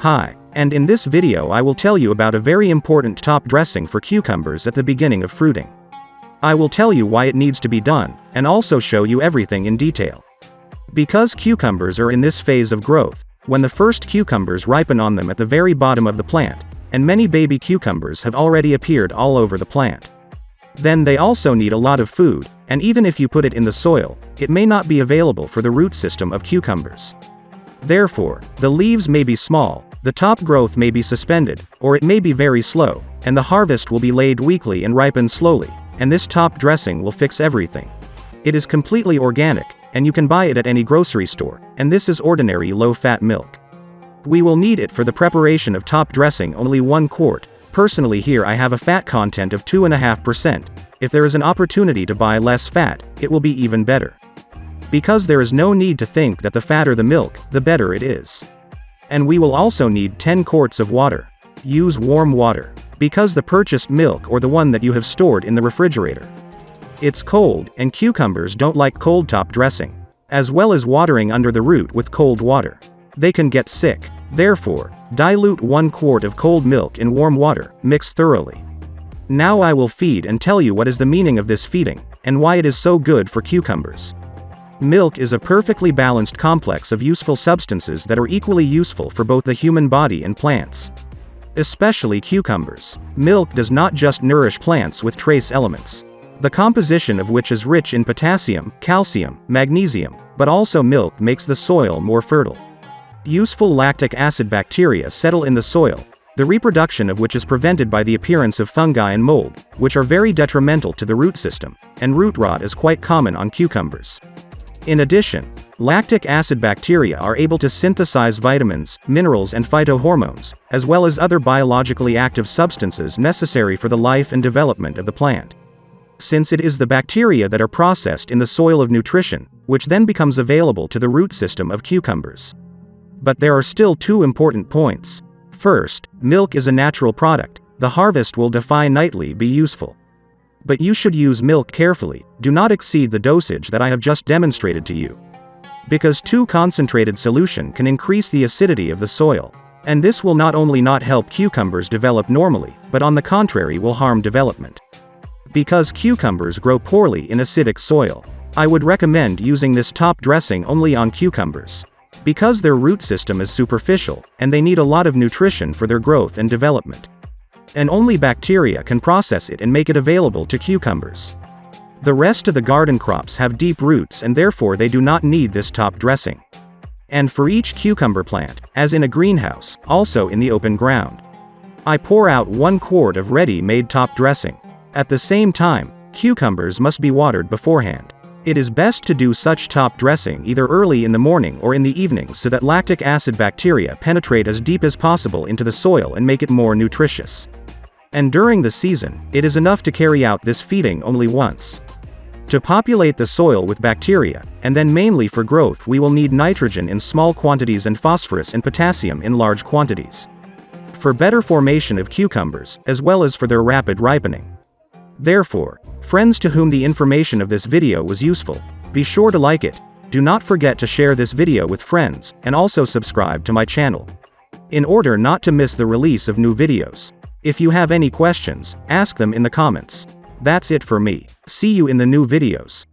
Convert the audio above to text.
Hi, and in this video I will tell you about a very important top dressing for cucumbers at the beginning of fruiting. I will tell you why it needs to be done, and also show you everything in detail. Because cucumbers are in this phase of growth, when the first cucumbers ripen on them at the very bottom of the plant, and many baby cucumbers have already appeared all over the plant. Then they also need a lot of food, and even if you put it in the soil, it may not be available for the root system of cucumbers. Therefore, the leaves may be small, the top growth may be suspended, or it may be very slow, and the harvest will be laid weakly and ripen slowly, and this top dressing will fix everything. It is completely organic, and you can buy it at any grocery store, and this is ordinary low-fat milk. We will need it for the preparation of top dressing only 1 quart. Personally here I have a fat content of 2.5%. If there is an opportunity to buy less fat, it will be even better. Because there is no need to think that the fatter the milk, the better it is. And we will also need 10 quarts of water. Use warm water. Because the purchased milk or the one that you have stored in the refrigerator. It's cold, and cucumbers don't like cold top dressing. As well as watering under the root with cold water. They can get sick. Therefore, dilute 1 quart of cold milk in warm water, mix thoroughly. Now I will feed and tell you what is the meaning of this feeding, and why it is so good for cucumbers. Milk is a perfectly balanced complex of useful substances that are equally useful for both the human body and plants. Especially cucumbers. Milk does not just nourish plants with trace elements, the composition of which is rich in potassium, calcium, magnesium, but also milk makes the soil more fertile. Useful lactic acid bacteria settle in the soil, the reproduction of which is prevented by the appearance of fungi and mold, which are very detrimental to the root system, and root rot is quite common on cucumbers. In addition, lactic acid bacteria are able to synthesize vitamins, minerals and phytohormones, as well as other biologically active substances necessary for the life and development of the plant. Since it is the bacteria that are processed in the soil of nutrition, which then becomes available to the root system of cucumbers. But there are still 2 important points. First, milk is a natural product. The harvest will definitely be useful. But you should use milk carefully, do not exceed the dosage that I have just demonstrated to you. Because too concentrated solution can increase the acidity of the soil. And this will not only not help cucumbers develop normally, but on the contrary will harm development. Because cucumbers grow poorly in acidic soil, I would recommend using this top dressing only on cucumbers. Because their root system is superficial, and they need a lot of nutrition for their growth and development. And only bacteria can process it and make it available to cucumbers. The rest of the garden crops have deep roots and therefore they do not need this top dressing. And for each cucumber plant, as in a greenhouse, also in the open ground, I pour out 1 quart of ready-made top dressing. At the same time, cucumbers must be watered beforehand. It is best to do such top dressing either early in the morning or in the evening so that lactic acid bacteria penetrate as deep as possible into the soil and make it more nutritious. And during the season, it is enough to carry out this feeding only once. To populate the soil with bacteria, and then mainly for growth we will need nitrogen in small quantities and phosphorus and potassium in large quantities. For better formation of cucumbers, as well as for their rapid ripening. Therefore, friends to whom the information of this video was useful, be sure to like it, do not forget to share this video with friends, and also subscribe to my channel, in order not to miss the release of new videos. If you have any questions, ask them in the comments. That's it for me. See you in the new videos.